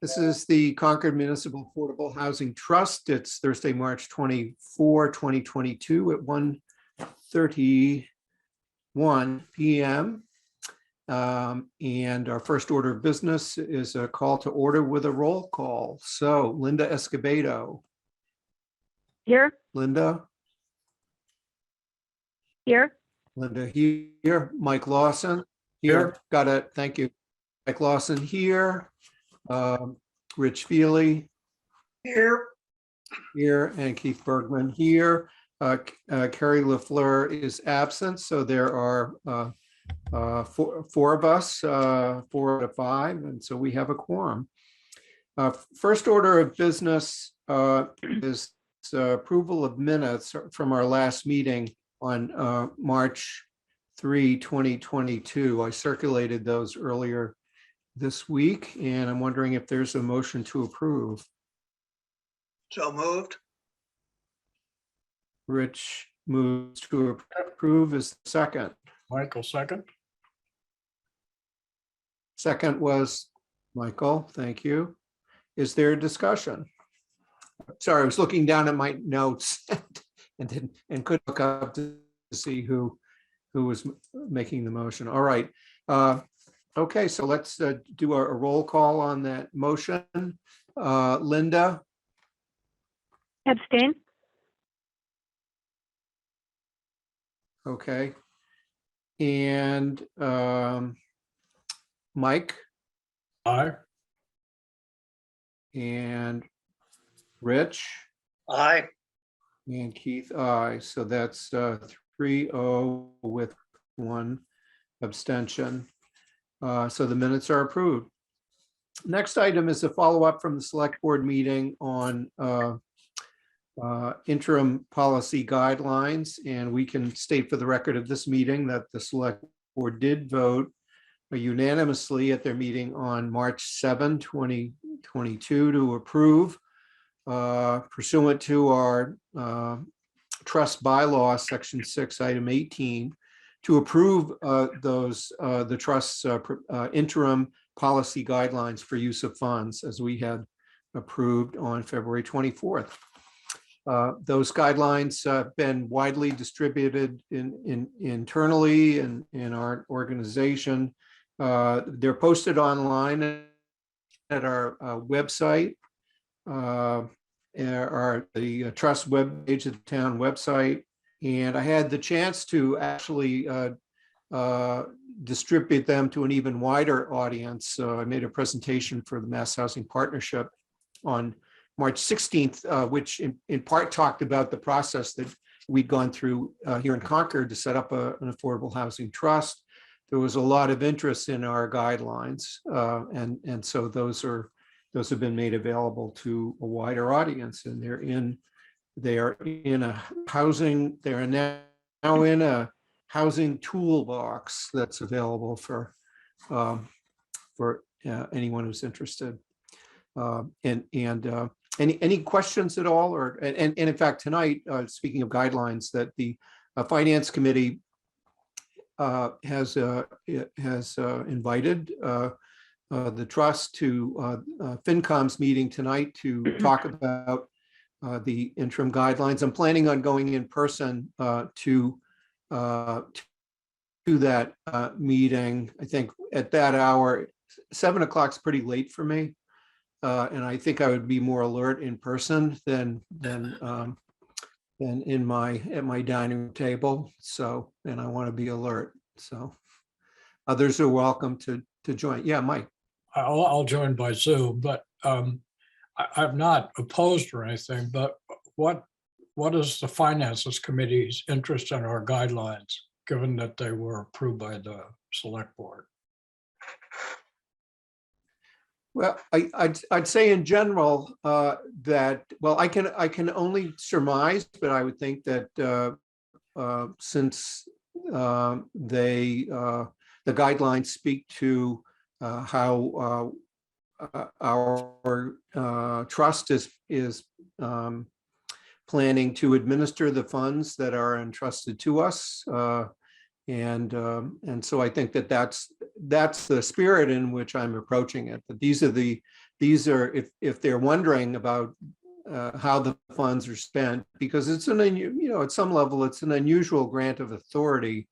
This is the Concord Municipal Affordable Housing Trust. It's Thursday, March 24, 2022 at 1:31 p.m. And our first order of business is a call to order with a roll call. So Linda Escobedo. Here. Linda? Here. Linda here. Mike Lawson? Here. Got it. Thank you. Mike Lawson here. Rich Feely here, and Keith Bergman here. Carrie LaFleur is absent, so there are four of us, 4 out of 5, and so we have a quorum. First order of business is approval of minutes from our last meeting on March 3, 2022. I circulated those earlier this week, and I'm wondering if there's a motion to approve. So moved. Rich moves to approve. Is the second. Michael, second. Second was Michael. Thank you. Is there a discussion? Sorry, I was looking down at my notes and couldn't look up to see who was making the motion. All right. Okay, so let's do a roll call on that motion. Linda? Abstain. Okay. And Mike? Aye. And Rich? Aye. And Keith, aye. So that's 3-0 with 1 abstention. So the minutes are approved. Next item is a follow-up from the select board meeting on interim policy guidelines. And we can state for the record of this meeting that the select board did vote unanimously at their meeting on March 7, 2022 to approve pursuant to our trust bylaw, section 6, item 18, to approve the trust's interim policy guidelines for use of funds as we had approved on February 24th. Those guidelines have been widely distributed internally in our organization. They're posted online at our website, the trust webpage of the town website. And I had the chance to actually distribute them to an even wider audience. So I made a presentation for the Mass Housing Partnership on March 16th, which in part talked about the process that we'd gone through here in Concord to set up an affordable housing trust. There was a lot of interest in our guidelines, and so those have been made available to a wider audience, and they're now in a housing toolbox that's available for anyone who's interested. Any questions at all? And in fact, tonight, speaking of guidelines, that the Finance Committee has invited the trust to FinCom's meeting tonight to talk about the interim guidelines. I'm planning on going in person to that meeting. I think at that hour, 7 o'clock is pretty late for me, and I think I would be more alert in person than at my dining room table. So, and I want to be alert. So, others are welcome to join. Yeah, Mike. I'll join by Zoom, but I'm not opposed or anything, but what is the Finances Committee's interest in our guidelines, given that they were approved by the select board? Well, I'd say in general that, well, I can only surmise, but I would think that since the guidelines speak to how our trust is planning to administer the funds that are entrusted to us, and so I think that that's the spirit in which I'm approaching it. But these are, if they're wondering about how the funds are spent, because it's at some level, it's an unusual grant of authority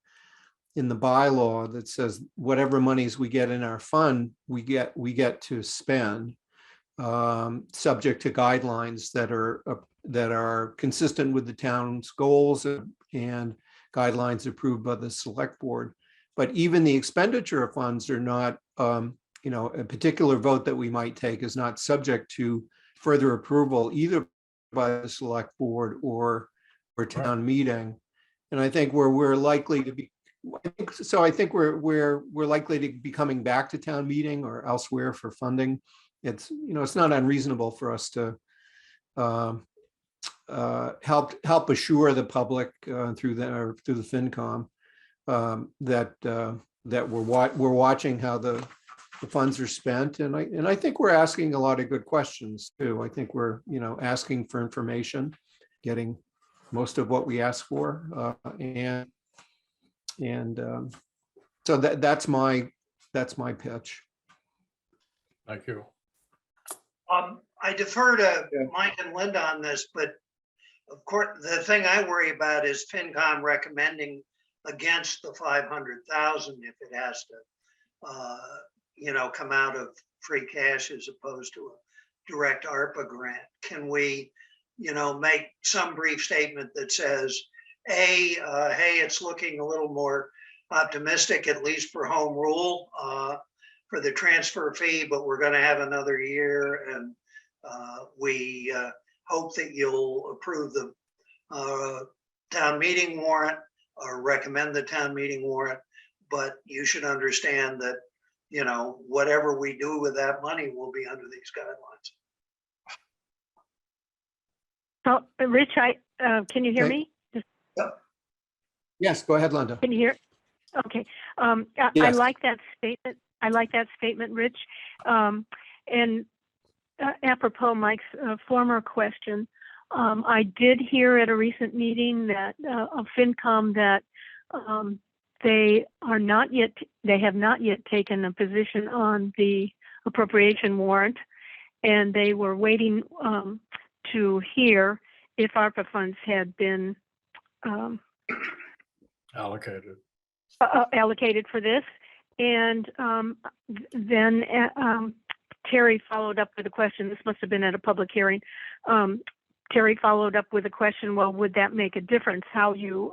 in the bylaw that says whatever monies we get in our fund, we get to spend, subject to guidelines that are consistent with the town's goals and guidelines approved by the select board. But even the expenditure of funds are not, a particular vote that we might take is not subject to further approval either by the select board or town meeting. And I think we're likely to be, I think we're likely to be coming back to town meeting or elsewhere for funding. It's not unreasonable for us to help assure the public through the FinCom that we're watching how the funds are spent, and I think we're asking a lot of good questions too. I think we're asking for information, getting most of what we ask for, and so that's my pitch. Thank you. I defer to Yeah. Mike and Linda on this, but of course, the thing I worry about is FinCom recommending against the 500,000 if it has to, come out of free cash as opposed to a direct ARPA grant. Can we, make some brief statement that says, hey, it's looking a little more optimistic, at least for home rule, for the transfer fee, but we're going to have another year, and we hope that you'll approve the town meeting warrant or recommend the town meeting warrant, but you should understand that, whatever we do with that money will be under these guidelines. So, Rich, can you hear Okay. me? Yes, go ahead, Linda. Can you hear? Okay. I Yes. like that statement. Rich. And apropos Mike's former question, I did hear at a recent meeting that of FinCom that they have not yet taken a position on the appropriation warrant, and they were waiting to hear if ARPA funds had been allocated for this. And then Terry followed up with a question. This must have been at a public hearing. Terry followed up with a question, well, would that make a difference how you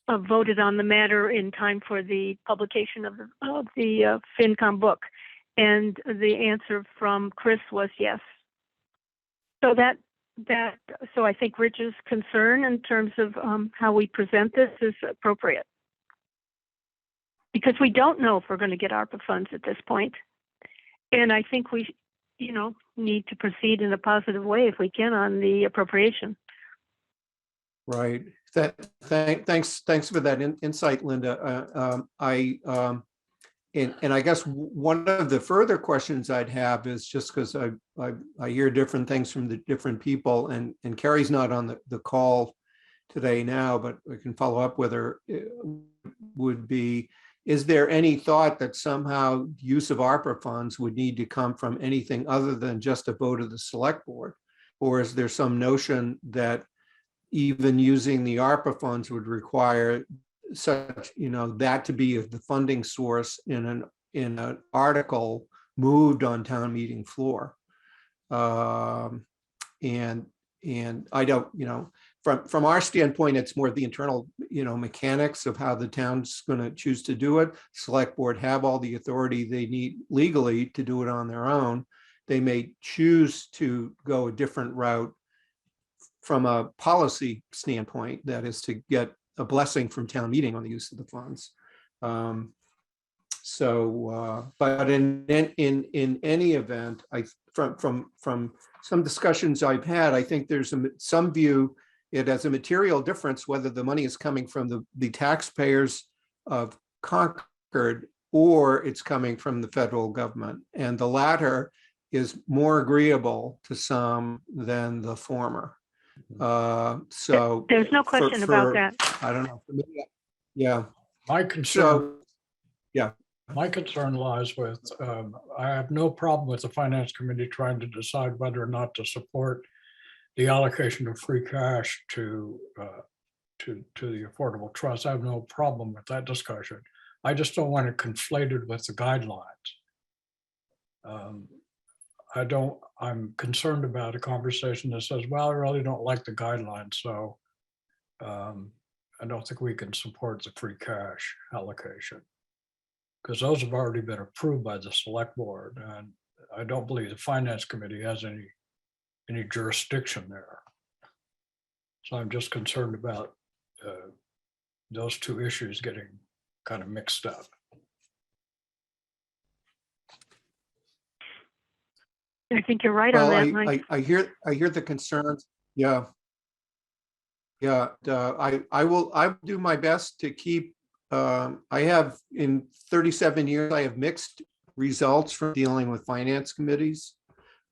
voted on the matter in time for the publication of the FinCom book? And the answer from Chris was yes. So so I think Rich's concern in terms of how we present this is appropriate, because we don't know if we're going to get ARPA funds at this point. And I think we, need to proceed in a positive way if we can on the appropriation. Right. Thanks for that insight, Linda. And I guess one of the further questions I'd have is just because I hear different things from the different people, and Carrie's not on the call today now, but I can follow up with her, would be, is there any thought that somehow use of ARPA funds would need to come from anything other than just a vote of the select board? Or is there some notion that even using the ARPA funds would require such, that to be the funding source in an article moved on town meeting floor? And I don't, from our standpoint, it's more the internal, mechanics of how the town's going to choose to do it. Select board have all the authority they need legally to do it on their own. They may choose to go a different route from a policy standpoint, that is to get a blessing from town meeting on the use of the funds. But in any event, from some discussions I've had, I think there's some view it as a material difference whether the money is coming from the taxpayers of Concord or it's coming from the federal government. And the latter is more agreeable to some than the former. So there's no question about that. I don't know. Yeah. My concern, Yeah. My concern lies with, I have no problem with the finance committee trying to decide whether or not to support the allocation of free cash to the Affordable Trust. I have no problem with that discussion. I just don't want it conflated with the guidelines. I'm concerned about a conversation that says, well, I really don't like the guidelines, so I don't think we can support the free cash allocation. Because those have already been approved by the select board, and I don't believe the finance committee has any jurisdiction there. So I'm just concerned about those two issues getting kind of mixed up. I think you're right on Well, that, Mike. I hear the concerns. Yeah. Yeah, I will do my best to keep, I have in 37 years, I have mixed results from dealing with finance committees.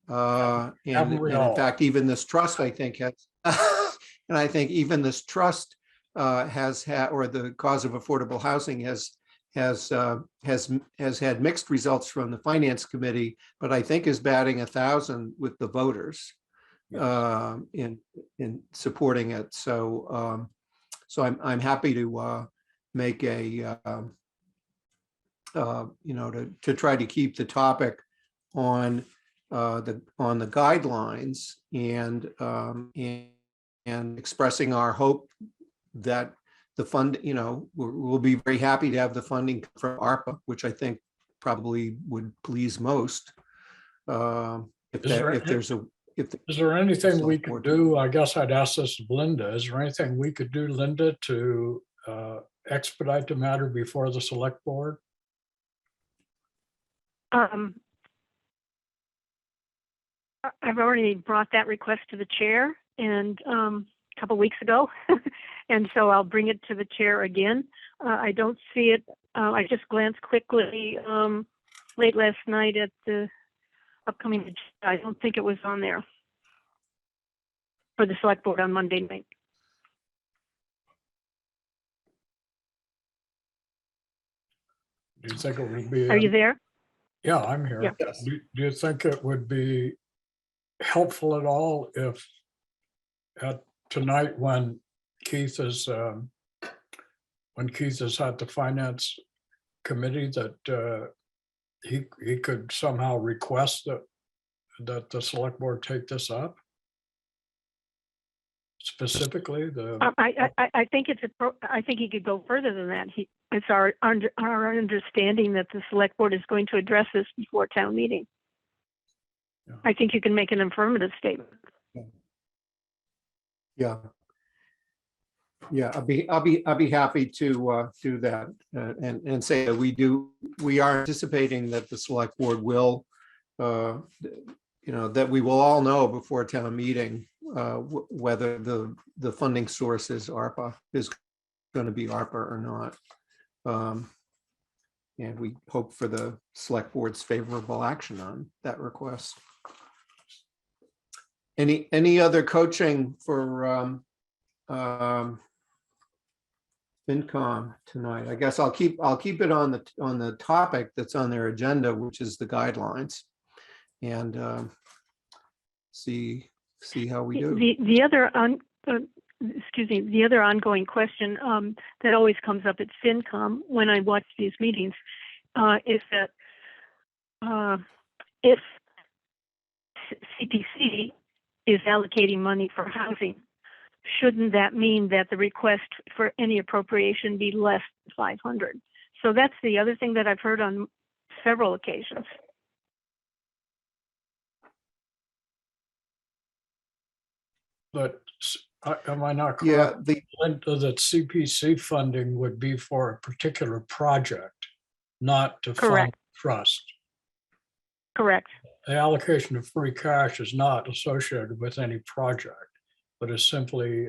And in fact, even this trust, I think has, and I think even this trust has had, or the cause of affordable housing has had mixed results from the finance committee, but I think is batting 1,000 with the voters in supporting it. So so I'm happy to make a to try to keep the topic on the guidelines and expressing our hope that the fund, we'll be very happy to have the funding from ARPA, which I think probably would please most. Is there anything we could do? I guess I'd ask this of Linda. Is there anything we could do, Linda, to expedite the matter before the select board? I've already brought that request to the chair and a couple weeks ago, and so I'll bring it to the chair again. I don't see it. I just glanced quickly late last night at the upcoming. I don't think it was on there for the select board on Monday night. Do you think it would be? Are you there? Yeah, I'm here. Yeah. Yes. Do you think it would be helpful at all if tonight when Keith is at the finance committee that he could somehow request that the select board take this up? Specifically, I think I think he could go further than that. It's our understanding that the select board is going to address this before town meeting. Yeah. I think you can make an affirmative statement. Yeah. Yeah, I'll be happy to do that and say that we are anticipating that the select board will, that we will all know before town meeting whether the funding source is ARPA, is going to be ARPA or not. And we hope for the select board's favorable action on that request. Any other coaching for FinCom tonight? I guess I'll keep it on the topic that's on their agenda, which is the guidelines, and see how we do. The other the other ongoing question that always comes up at FinCom when I watch these meetings is that if CPC is allocating money for housing, shouldn't that mean that the request for any appropriation be less than 500? So that's the other thing that I've heard on several occasions. But am I not correct? Yeah, that CPC funding would be for a particular project, not to fund trust. Correct. The allocation of free cash is not associated with any project, but is simply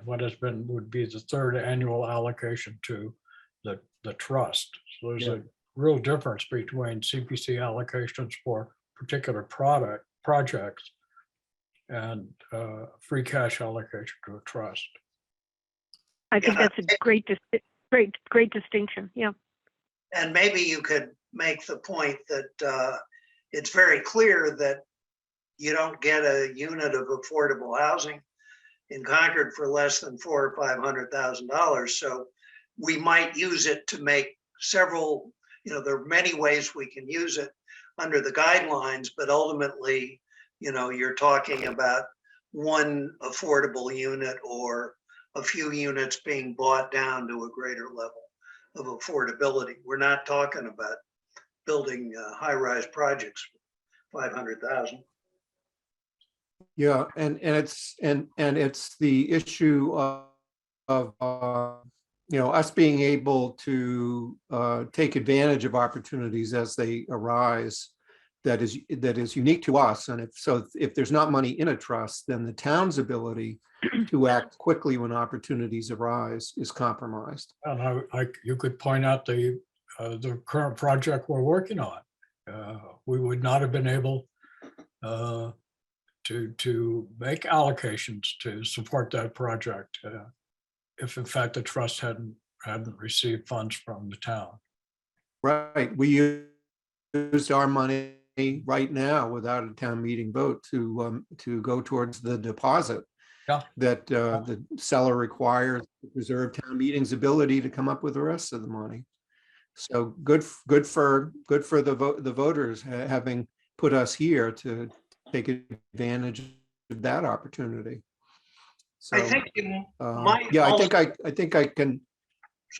what would be the third annual allocation to the trust. So there's a real difference between CPC allocations for particular projects and free cash allocation to a trust. I think that's a great distinction. Yeah. And maybe you could make the point that it's very clear that you don't get a unit of affordable housing in Concord for less than $400,000 or $500,000. So we might use it to make several, there are many ways we can use it under the guidelines, but ultimately, you're talking about one affordable unit or a few units being bought down to a greater level of affordability. We're not talking about building high-rise projects for 500,000. Yeah, and it's the issue of us being able to take advantage of opportunities as they arise. That is unique to us, and if there's not money in a trust, then the town's ability to act quickly when opportunities arise is compromised. And you could point out the current project we're working on. We would not have been able to make allocations to support that project if in fact the trust hadn't received funds from the town. Right, we used our money right now without a town meeting vote to go towards the deposit. Yeah. That the seller requires to preserve town meeting's ability to come up with the rest of the money. So good for the voters having put us here to take advantage of that opportunity. So I think you might. yeah, also, I think I can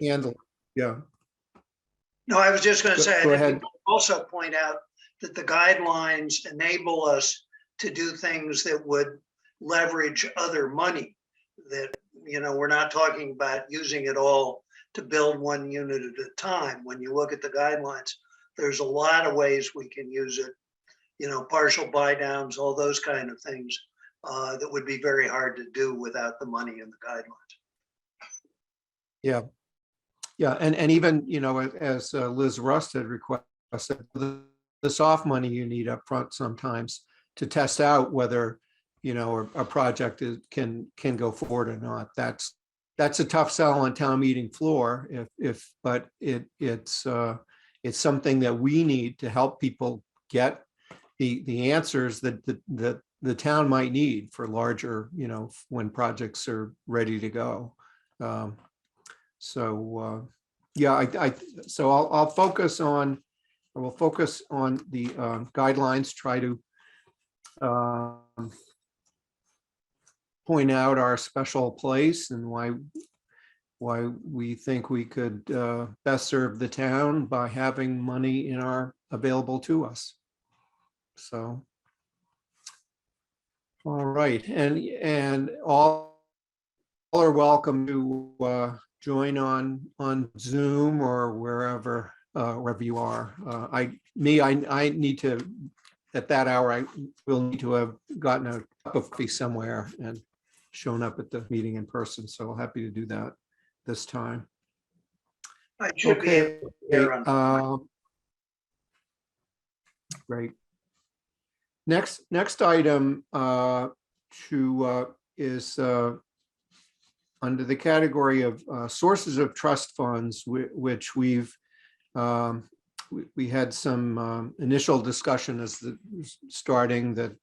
handle it. Yeah. No, I was just going to say, Go I ahead. think we also point out that the guidelines enable us to do things that would leverage other money. That, we're not talking about using it all to build one unit at a time. When you look at the guidelines, there's a lot of ways we can use it, partial buy downs, all those kind of things that would be very hard to do without the money in the guidelines. Yeah. Yeah, and even, as Liz Rust had requested, the soft money you need up front sometimes to test out whether, a project can go forward or not. That's a tough sell on town meeting floor but it's something that we need to help people get the answers that the town might need for larger, when projects are ready to go. So yeah, so I'll focus on, or we'll focus on the guidelines, try to point out our special place and why we think we could best serve the town by having money available to us. So, all right, and all are welcome to join on Zoom or wherever you are. I need to, at that hour, I will need to have gotten a cup of coffee somewhere and shown up at the meeting in person. So I'm happy to do that this time. I should be able to hear on. Great. Next item is under the category of sources of trust funds, which we had some initial discussion starting that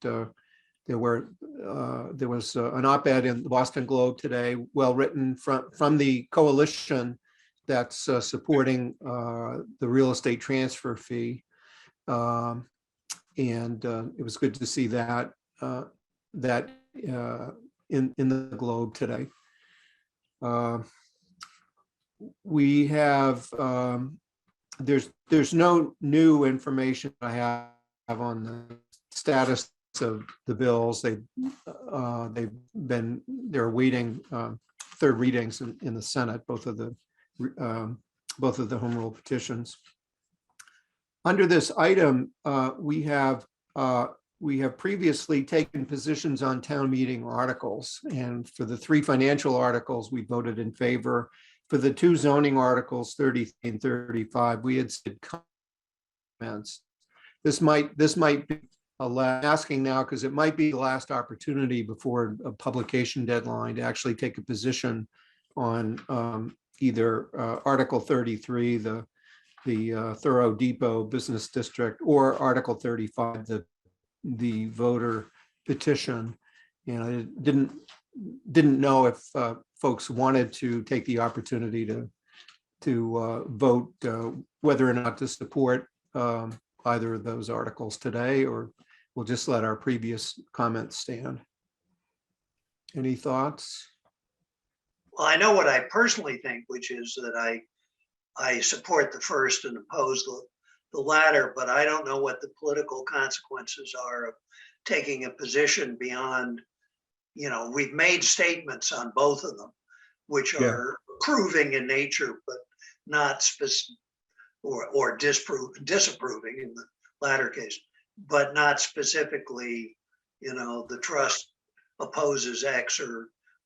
there was an op-ed in the Boston Globe today, well written from the coalition that's supporting the real estate transfer fee, and it was good to see that in the Globe today. We have there's no new information I have on the status of the bills. They're waiting third readings in the Senate, both of the home rule petitions. Under this item, we have previously taken positions on town meeting articles, and for the 3 financial articles, we voted in favor. For the 2 zoning articles, 30 and 35, we had said comments. This might be asking now because it might be the last opportunity before a publication deadline to actually take a position on either Article 33, the the Thorough Depot Business District, or Article 35, the voter petition. And I didn't know if folks wanted to take the opportunity to vote whether or not to support either of those articles today, or we'll just let our previous comments stand. Any thoughts? Well, I know what I personally think, which is that I support the first and oppose the latter, but I don't know what the political consequences are of taking a position beyond, we've made statements on both of them, which Yeah. are proving in nature, but not specific, or disapproving in the latter case, but not specifically, the trust opposes X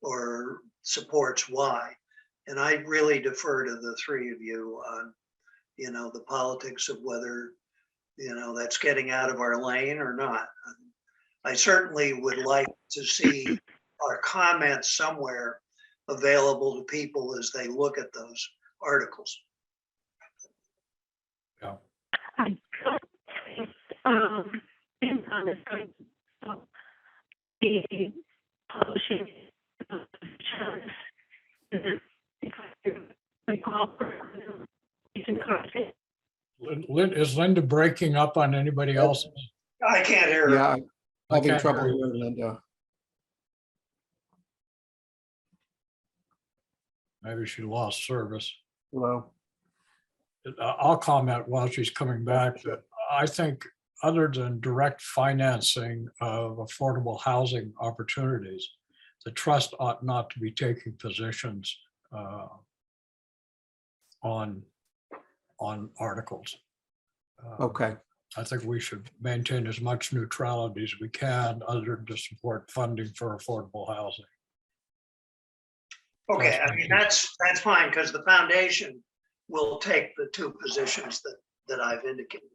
or supports Y. And I really defer to the three of you on, the politics of whether, that's getting out of our lane or not. I certainly would like to see our comments somewhere available to people as they look at those articles. Yeah. I don't think, FinCom is going to be publishing Is Linda breaking up on anybody else? I can't hear. Yeah, I'm I having can't trouble hear you. hearing Linda. Maybe she lost service. Hello. I'll comment while she's coming back. That I think other than direct financing of affordable housing opportunities, the trust ought not to be taking positions on articles. Okay. I think we should maintain as much neutrality as we can, other than to support funding for affordable housing. Okay, I mean, that's fine, because the foundation will take the two positions that I've indicated.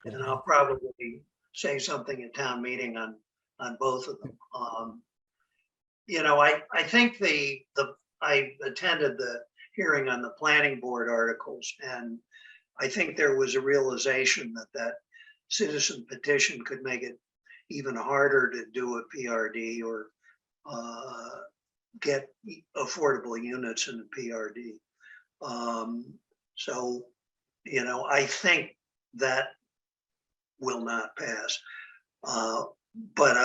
And I'll probably say something at town meeting on both of them. I think I attended the hearing on the planning board articles, and I think there was a realization that citizen petition could make it even harder to do a PRD or get affordable units in the PRD. So, I think that will not pass. But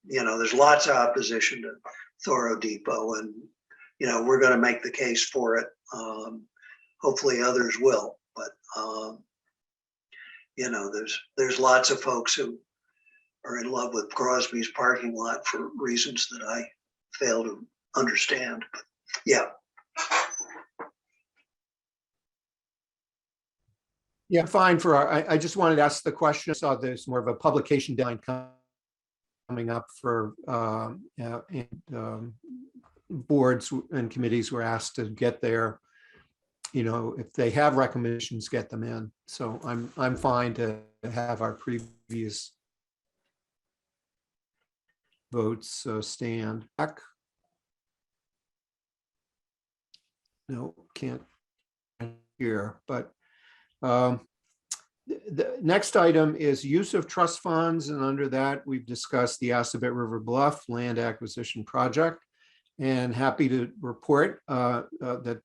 there's lots of opposition to Thorough Depot, and, we're going to make the case for it. Hopefully others will, but, there's lots of folks who are in love with Crosby's parking lot for reasons that I fail to understand. But yeah. Yeah, fine I just wanted to ask the question. I saw there's more of a publication deadline coming up for boards and committees were asked to get their, if they have recommendations, get them in. So I'm fine to have our previous votes stand. Back. No, can't hear, but the next item is use of trust funds, and under that, we've discussed the Assabet River Bluff land acquisition project. And happy to report that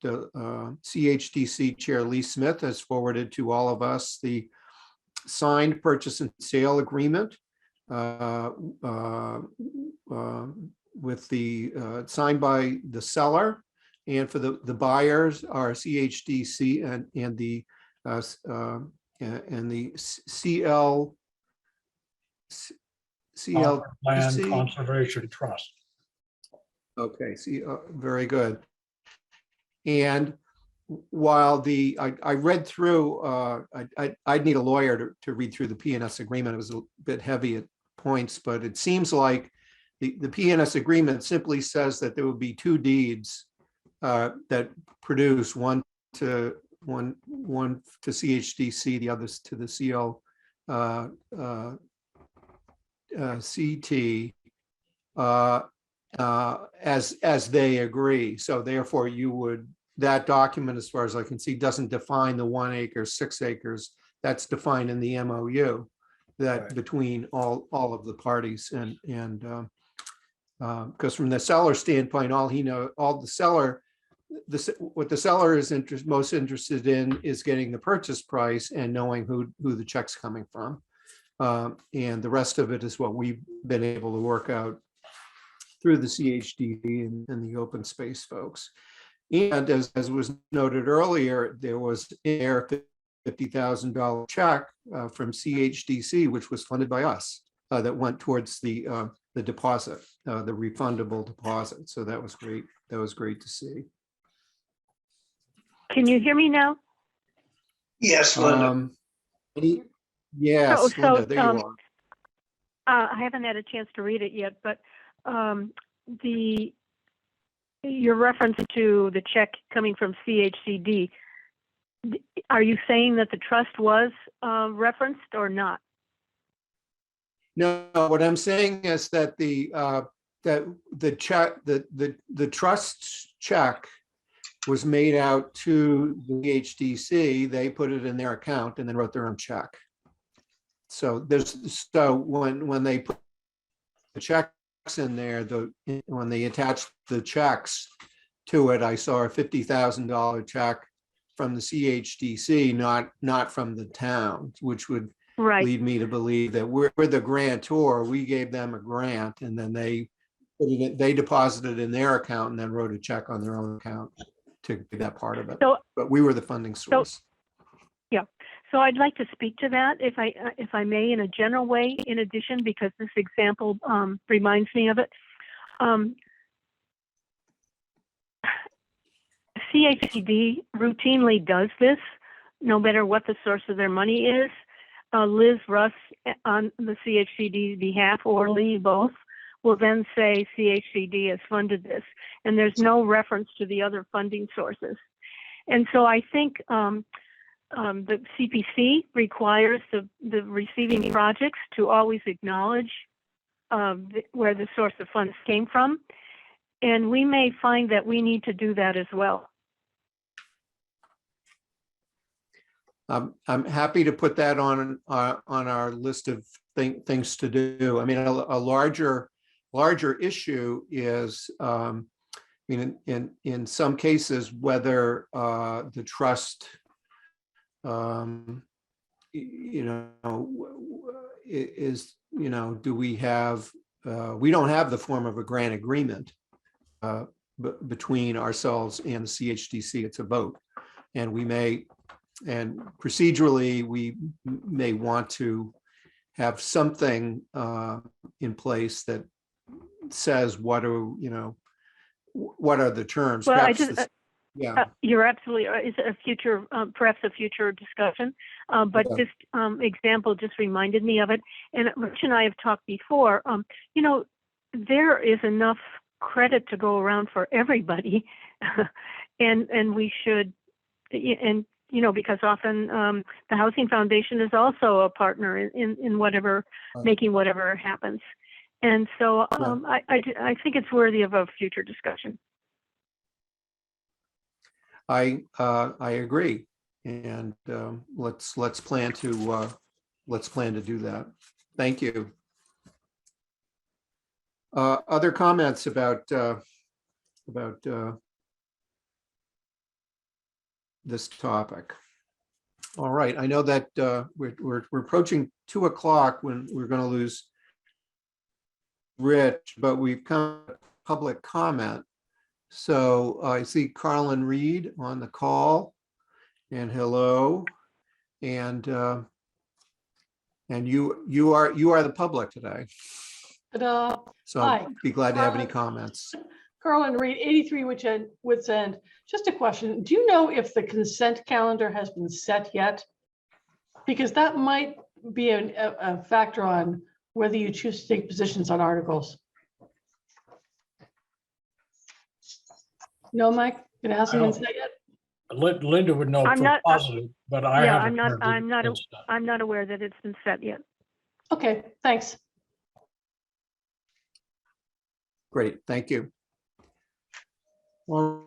CHDC Chair Lee Smith has forwarded to all of us the signed purchase and sale agreement with the signed by the seller, and for the buyers are CHDC and the Land CLTC. Conservation Trust. Okay, very good. And while I read through, I'd need a lawyer to read through the PNS agreement. It was a bit heavy at points, but it seems like the PNS agreement simply says that there will be two deeds that produce one to CHDC, the others to the CT, as they agree. So therefore, you would that document, as far as I can see, doesn't define the 1 acre, 6 acres. That's defined in the MOU that Right. between all of the parties, and because from the seller standpoint, all the seller, what the seller is most interested in is getting the purchase price and knowing who the check's coming from. And the rest of it is what we've been able to work out through the CHDD and the open space folks. And as was noted earlier, there was a $50,000 check from CHDC, which was funded by us, that went towards the deposit, the refundable deposit. So that was great. That was great to see. Can you hear me now? Yes, Linda. Yes, So, Linda, there you are. I haven't had a chance to read it yet, but your reference to the check coming from CHCD, are you saying that the trust was referenced or not? No, what I'm saying is that the check, the trust's check was made out to the HDC. They put it in their account and then wrote their own check. So when they put the checks in there, when they attached the checks to it, I saw a $50,000 check from the CHDC, not from the town, which would lead me to believe that we're the grantor. We gave them a grant, and then they deposited in their account and then wrote a check on their own account to get that part of it. But we were the funding source. So I'd like to speak to that, if I may, in a general way, in addition, because this example reminds me of it. CHCD routinely does this, no matter what the source of their money is. Liz Russ, on the CHCD behalf, or Lee, both, will then say CHCD has funded this, and there's no reference to the other funding sources. And so I think the CPC requires the receiving projects to always acknowledge where the source of funds came from. And we may find that we need to do that as well. I'm happy to put that on our list of things to do. I mean, a larger issue is, in some cases, whether the trust, is, do we have? We don't have the form of a grant agreement between ourselves and the CHDC. It's a vote, and we may. And procedurally, we may want to have something in place that says what are the terms. Well, Yeah, you're absolutely right. It's a future, perhaps a future discussion. But this example just reminded me of it. And Rich and I have talked before. There is enough credit to go around for everybody, and we should, because often the Housing Foundation is also a partner in whatever, making whatever happens. And so I think it's worthy of a future discussion. I agree, and let's plan to do that. Thank you. Other comments about this topic? All right, I know that we're approaching 2 o'clock when we're going to lose Rich, but we've come to public comment. So I see Carlin Reed on the call, and hello, and you are the public today. Ta-da. So Hi. I'd be glad to have any comments. Carlin Reed, 83 Woods End. Just a question. Do you know if the consent calendar has been set yet? Because that might be a factor on whether you choose to take positions on articles. No, Mike? It hasn't been set yet? Linda would know for positive, but I haven't. I'm not aware that it's been set yet. Okay, thanks. Great, thank you. All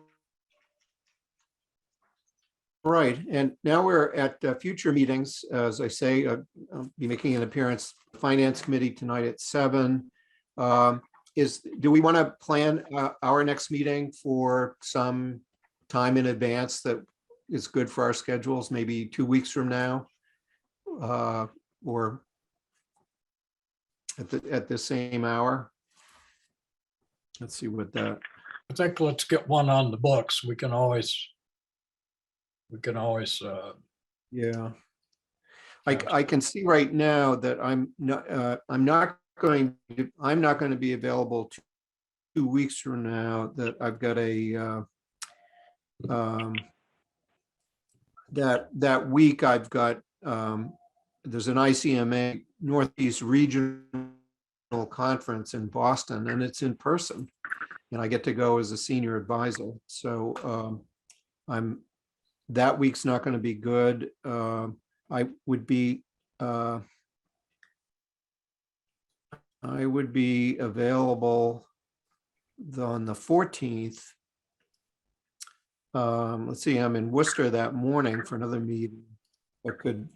right, and now we're at future meetings. As I say, I'll be making an appearance, Finance Committee tonight at 7. Do we want to plan our next meeting for some time in advance that is good for our schedules, maybe 2 weeks from now? Or at the same hour? Let's see what that, I think let's get one on the books. We can always, yeah. Yeah. I can see right now that I'm not going to be available 2 weeks from now, that I've got that week I've got, there's an ICMA Northeast Regional Conference in Boston, and it's in person. And I get to go as a senior advisor. So that week's not going to be good. I would be available on the 14th. Let's see, I'm in Worcester that morning for another meeting. I could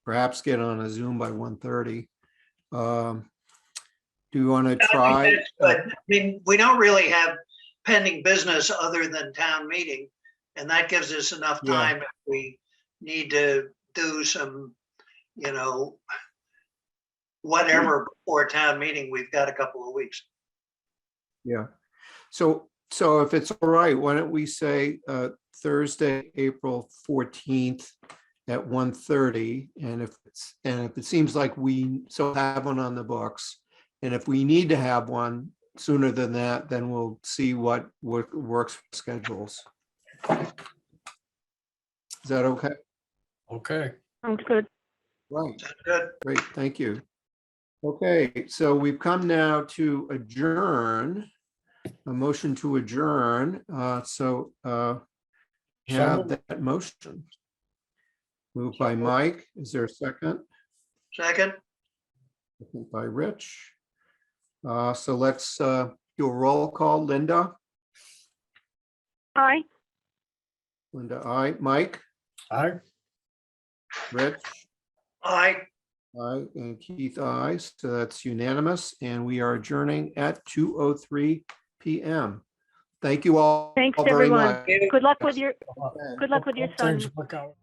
perhaps get on a Zoom by 1:30. Do you want to try? But I mean, we don't really have pending business other than town meeting. And that gives us enough Yeah. time if we need to do some, whatever before town meeting, we've got a couple of weeks. Yeah. So if it's all right, why don't we say Thursday, April 14th at 1:30? And if it seems like we have one on the books, and if we need to have one sooner than that, then we'll see what works for schedules. Is that okay? okay. Sounds good. Right. Sounds good. Great, thank you. Okay, so we've come now to adjourn, a motion to adjourn. So have that motion. Moved by Mike. Is there a second? Second, Second by Rich. So let's do a roll call. Linda? Aye. Linda, aye. Mike? Aye. Rich? aye. Aye, and Keith, aye. So that's unanimous, and we are adjourning at 2:03 p.m. Thank you all. Thanks, very everyone. much. Good luck with your Okay. son. Things work out.